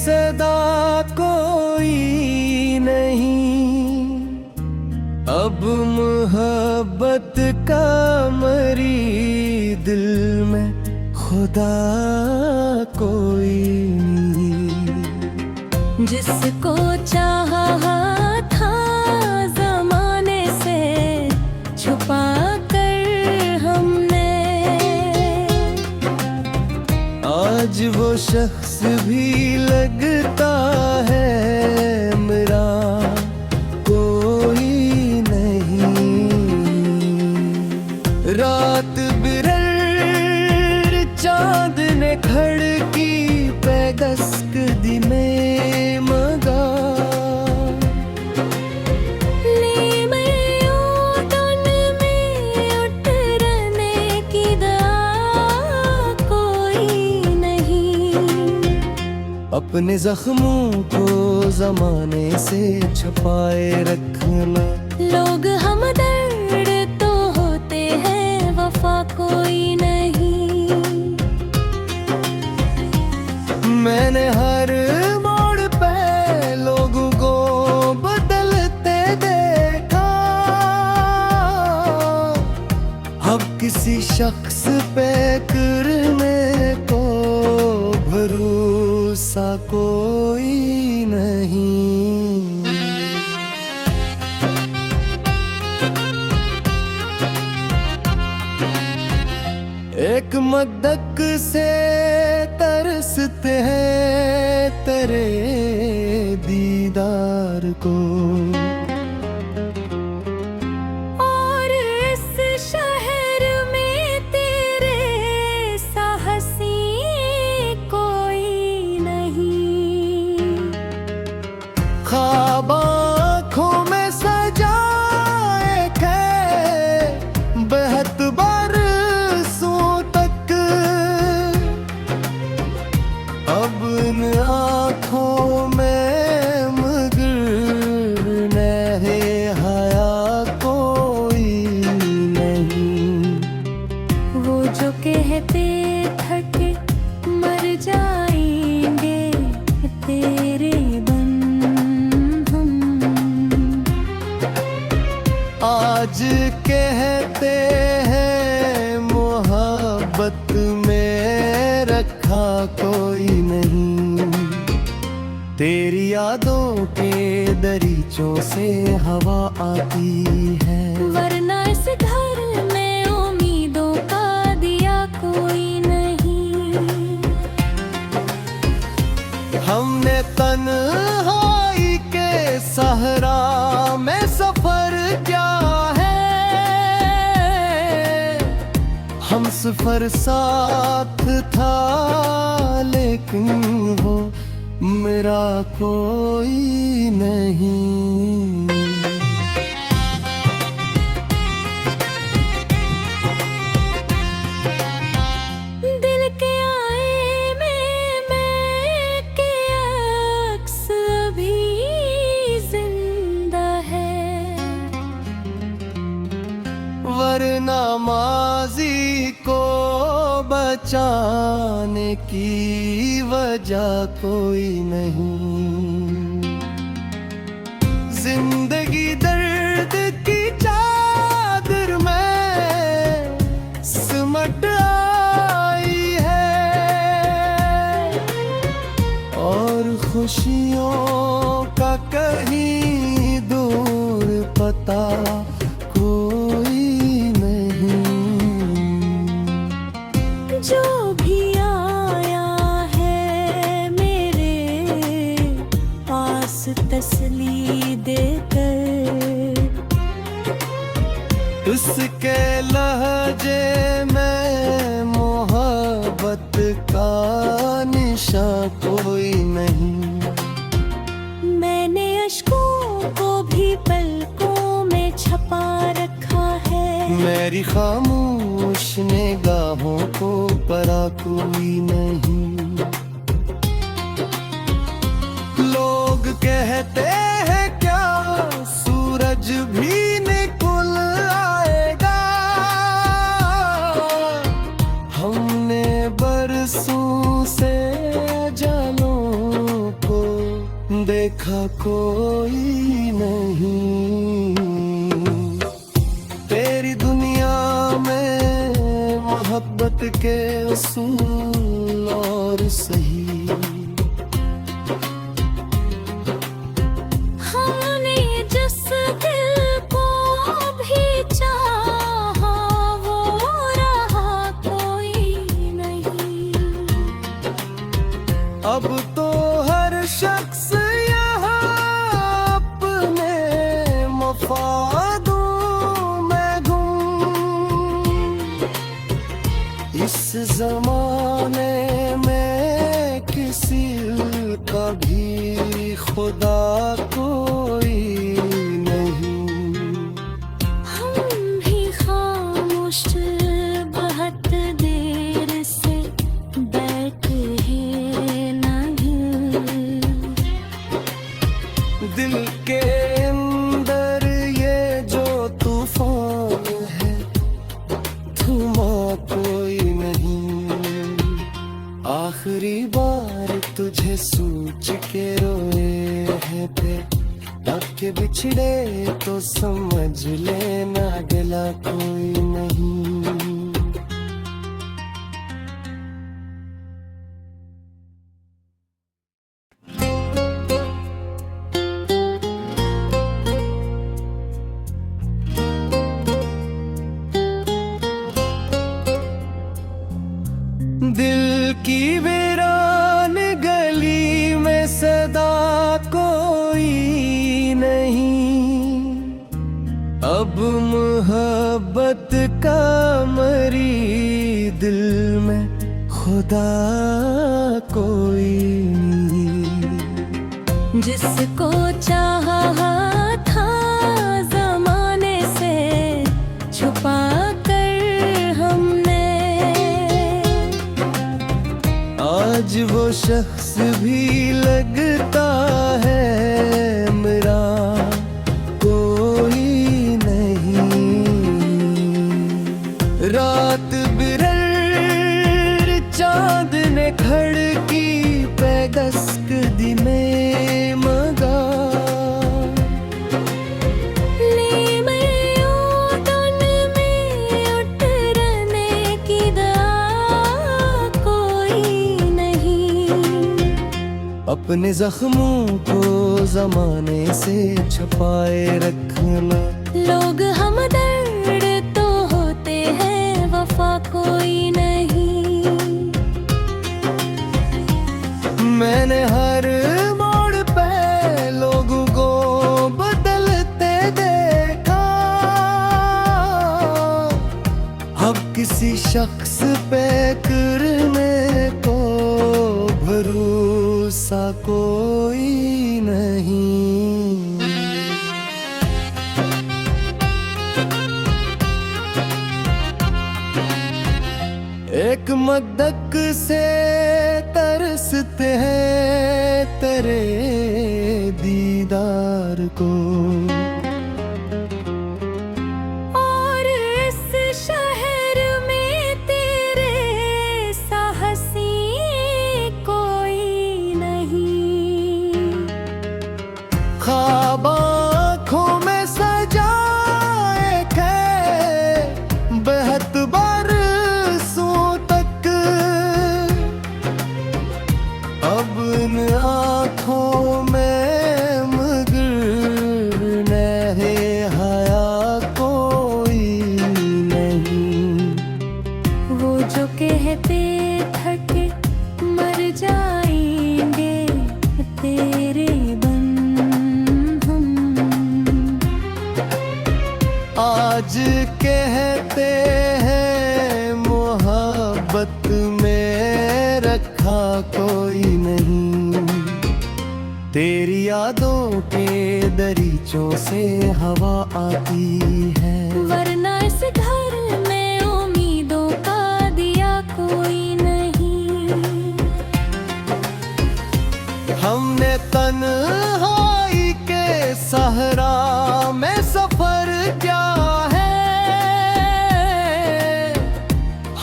सदा कोई नहीं, अब मोहब्बत का मरी दिल में खुदा कोई नहीं। जिसको चाहा था जमाने से छुपा कर हमने, आज वो शख्स भी लगता है मेरा कोई नहीं। रात बिरल चांद ने खड़की पे दस्तक दी में मगा, ले मैं उड़न में उतरने की दआ कोई नहीं। अपने जख्मों को जमाने से छुपाए रखना, लोग हमदर्द तो होते हैं वफा कोई नहीं। मैंने हर मोड़ पे लोगों को बदलते देखा, अब किसी शख्स पे करने को भरोसा कोई नहीं। एक मदक से तरसते हैं तेरे दीदार को, और इस शहर में तेरे साहसी कोई नहीं। ख्वाब आँखों में सजाए थे बेहद बरसों तक, अब इन आँखों में मगर नहे हया कोई नहीं। वो जो कहते थके मर जाएंगे तेरे बन हम, आज कहते हैं मोहब्बत में रखा कोई नहीं। तेरी यादों के दरीचों से हवा आती है, वरना इस घर में उम्मीदों का दिया कोई नहीं। हमने तन्हाई के सहरा में सफर किया है, हम सफर साथ था लेकिन वो मेरा कोई नहीं। दिल के आए मैं के अक्स अभी जिंदा है, वरना माजी को बचाने की वजह कोई नहीं। जिंदगी दर्द की चादर में सिमट आई है, और खुशियों का कहीं दूर पता कोई नहीं। जो भी आया है मेरे पास तसली देकर, उसके लहजे में मोहब्बत का निशा कोई नहीं। मैंने अश्कों को भी पलकों में छपा रखा है, मेरी खामोश निगाहों को परा कोई नहीं। लोग कहते हैं क्या सूरज भी निकल आएगा, हमने बरसों से जानो देखा कोई नहीं। तेरी दुनिया में मोहब्बत के उसूल और सही, हमने जिस दिल को भी चाहा वो रहा कोई नहीं। अब तो हर शख्स यहाँ अपने मफादों में गुम। इस जमाने में किसी का भी खुदा कोई नहीं। हम भी खामोश बहुत देर से बैठे हैं नहीं। दिल के अंदर ये जो तूफान है थमा कोई नहीं। आखिरी बार तुझे सोच के रोए हैं थे, अब के बिछड़े तो समझ लेना गिला कोई नहीं। दिल की वीरान गली में सदा कोई नहीं। अब मोहब्बत का मरी दिल में खुदा कोई नहीं। जिसको चाहा था जमाने से छुपा कर हमने, आज वो शख्स भी लगता है मेरा कोई नहीं। रात बिरर चांद ने खड़की पे दस्तक दी में मगा। ली मैं उड़न में उतरने की दआ कोई नहीं। अपने जख्मों को जमाने से छुपाए रखना। लोग हमदर्द तो होते हैं वफा कोई नहीं। मैंने हर मोड़ पे लोगों को बदलते देखा। अब किसी शख्स पे करने को भरोसा कोई नहीं। एक मदक से तरसते हैं तेरे दीदार को। और इस शहर में तेरे साहसी कोई नहीं। ख्वाब आँखों में सजाए थे बेहद बरसों तक। अब इन आँखों में मगर नहे हया कोई नहीं। वो जो कहते थके मर जाएंगे तेरे बन हम, आज कहते हैं मोहब्बत में रखा कोई नहीं। तेरी यादों के दरीचों से हवा आती है, वरना इस घर में उम्मीदों का दिया कोई नहीं। हमने तन्हाई के सहरा में सफर किया है।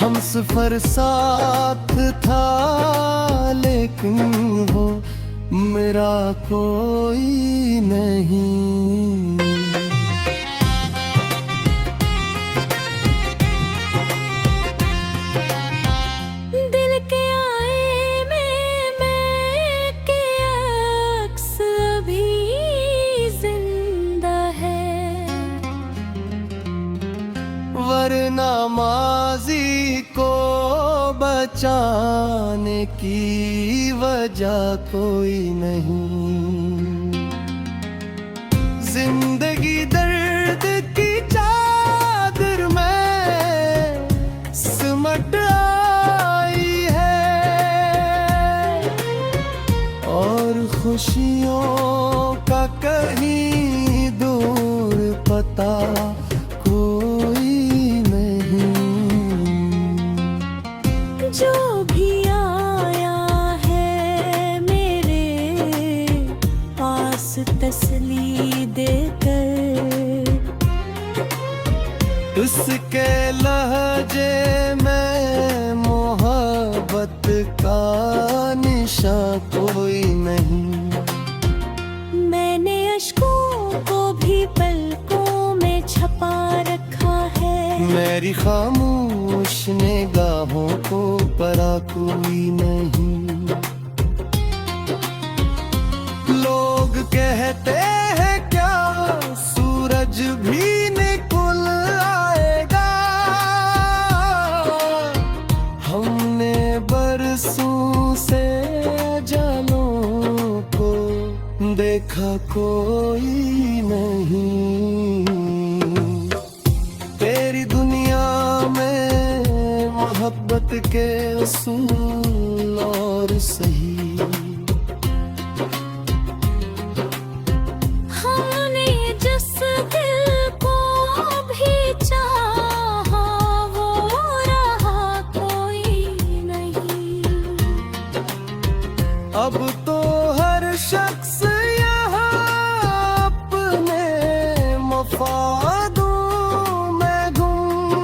हम सफर साथ था लेकिन वो मेरा कोई नहीं। दिल के आए मैं के अक्स अभी जिंदा है, वरना माजी को बचाने की वजह कोई नहीं। जिंदगी दर्द की चादर में सिमट आई है, और खुशियों का कहीं दूर पता कोई नहीं। जो भी आया है मेरे पास तसल्ली देकर, उसके लहजे में मोहब्बत का निशा कोई नहीं। मैंने अश्कों को भी पलकों में छपा रखा है, मेरी खामोश निगाहों को परा कोई नहीं। लोग कहते हैं क्या सूरज भी निकल आएगा, हमने बरसों से जानों को देखा कोई नहीं। तेरी दुनिया में मोहब्बत के उसूल और सही, हमने जिस दिल को भी चाहा वो रहा कोई नहीं। अब तो हर शख्स यहाँ अपने मफादों में गुम।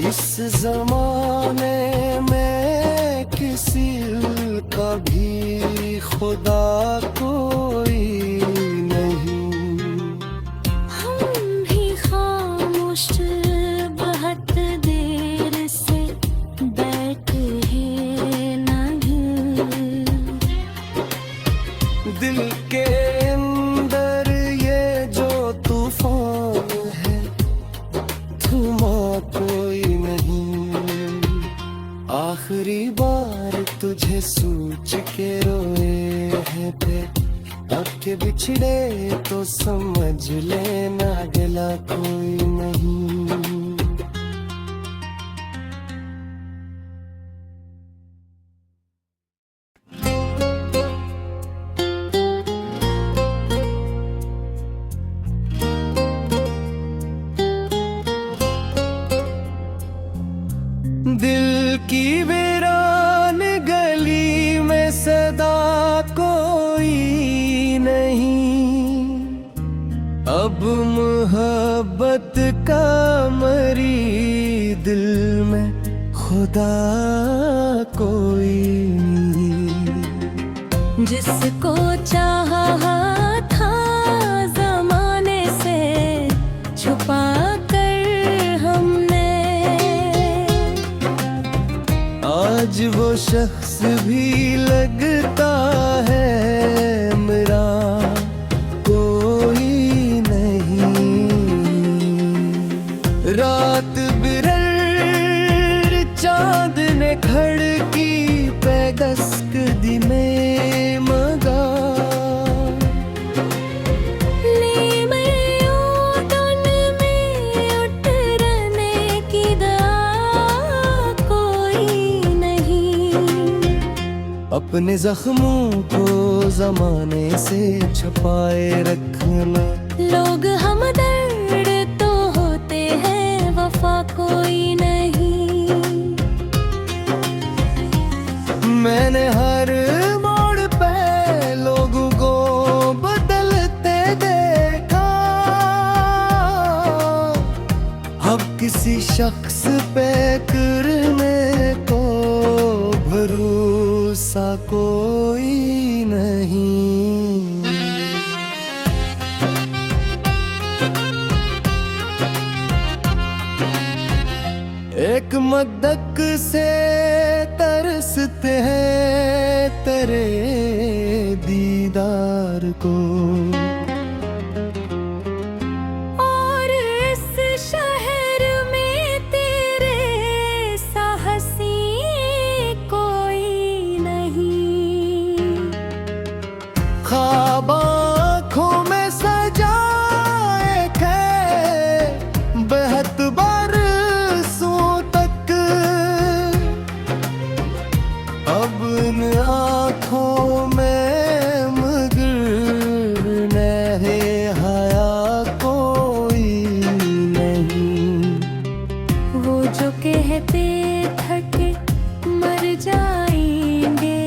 इस जमाने में किसी का भी खुदा कोई नहीं। हम भी खामोश बहुत देर से बैठे हैं नहीं। दिल के अंदर ये जो तूफान है थमा कोई नहीं। आखिरी बार तुझे सोच के रोए हैं थे, अब के बिछड़े तो समझ लेना गिला कोई नहीं। दिल की वीरान गली में सदा कोई नहीं, अब मोहब्बत का मरी दिल में खुदा कोई नहीं। जिसको चाहा था जमाने से छुपा कर हमने, आज वो शख्स भी लगता है मेरा कोई नहीं। रात बिरल चांद ने खड़की पे दस्तक दी में मगा, ले मैं उड़न में उतरने की दआ कोई नहीं। अपने जख्मों को जमाने से छुपाए रखना, लोग हमदर्द तो होते हैं वफा कोई नहीं। मैंने हर मोड़ पे लोगों को बदलते देखा, अब किसी शख्स पे करने को भरोसा सा कोई नहीं। एक मदक से तरसते हैं तेरे दीदार को, और इस शहर में तेरे साहसी कोई नहीं। ख्वाब आँखों में सजाए थे बेहद बरसों तक, अब इन आँखों में मगर नहे हया कोई नहीं। वो जो कहते थके मर जाएंगे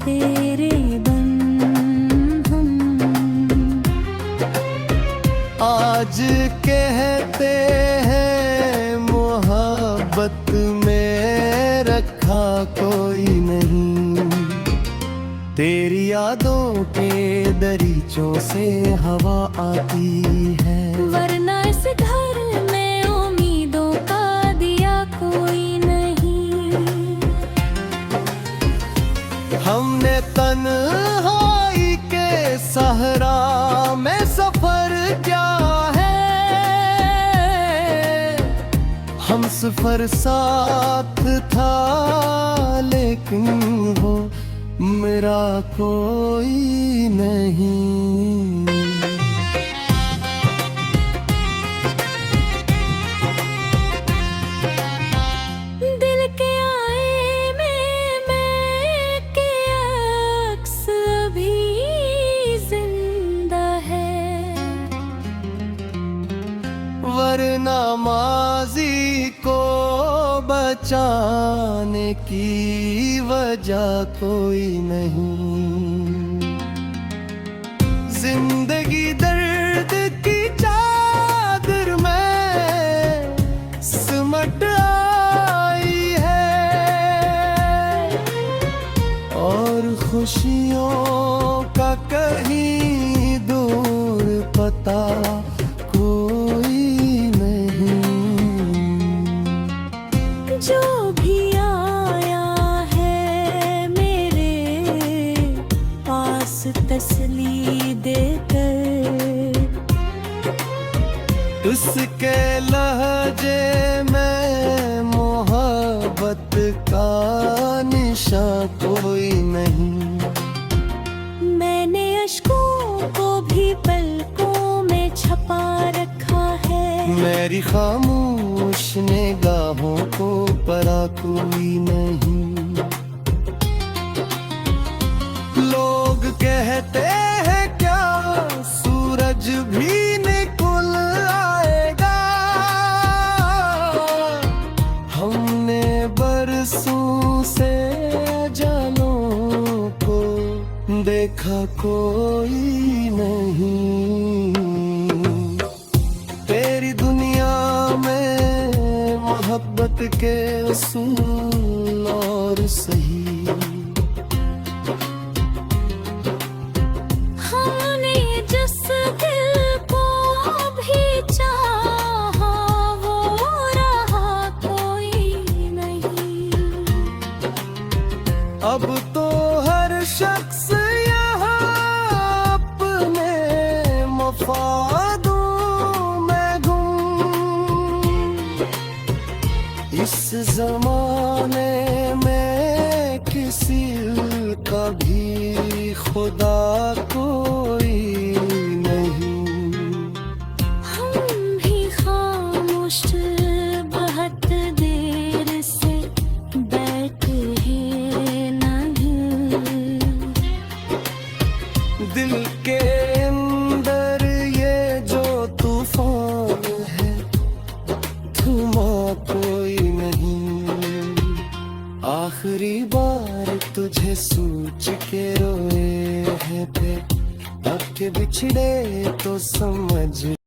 तेरे बन हम, आज कहते हैं मोहब्बत में रखा कोई नहीं। तेरी यादों के दरीचों से हवा आती है, वरना इस घर में उम्मीदों का दिया कोई नहीं। हमने तन्हाई के सहरा में सफर किया है, हम सफर साथ था लेकिन वो मेरा कोई नहीं। दिल के आए में मैं के अक्स अभी जिंदा है, वरना माजी को बचाने की वजह कोई नहीं। जिंदगी दर्द की चादर में सिमट आई है, और खुशियों का कहीं दूर पता कोई नहीं। जो भी आया है मेरे पास तसल्ली देकर, उसके लहजे में मोहब्बत का निशा कोई नहीं। मैंने अश्कों को भी पलकों में छपा रखा है, मेरी खामोश निगाहों को परा कोई नहीं। लोग कहते हैं क्या सूरज भी निकल आएगा, हमने बरसों से जानों को देखा कोई नहीं। तेरी दुनिया में मोहब्बत के उसूल और सही, हमने जिस दिल को भी चाहा वो रहा कोई नहीं। अब तो हर शख्स यहाँ अपने मफादों में गुम, इस जमाने में किसी का भी खुदा कोई नहीं। हम भी खामोश बहुत देर से बैठे हैं नहीं। दिल के अंदर ये जो तूफान है थमा कोई नहीं। आखिरी बार तुझे सोच के रोए हैं थे, अब के बिछड़े तो समझ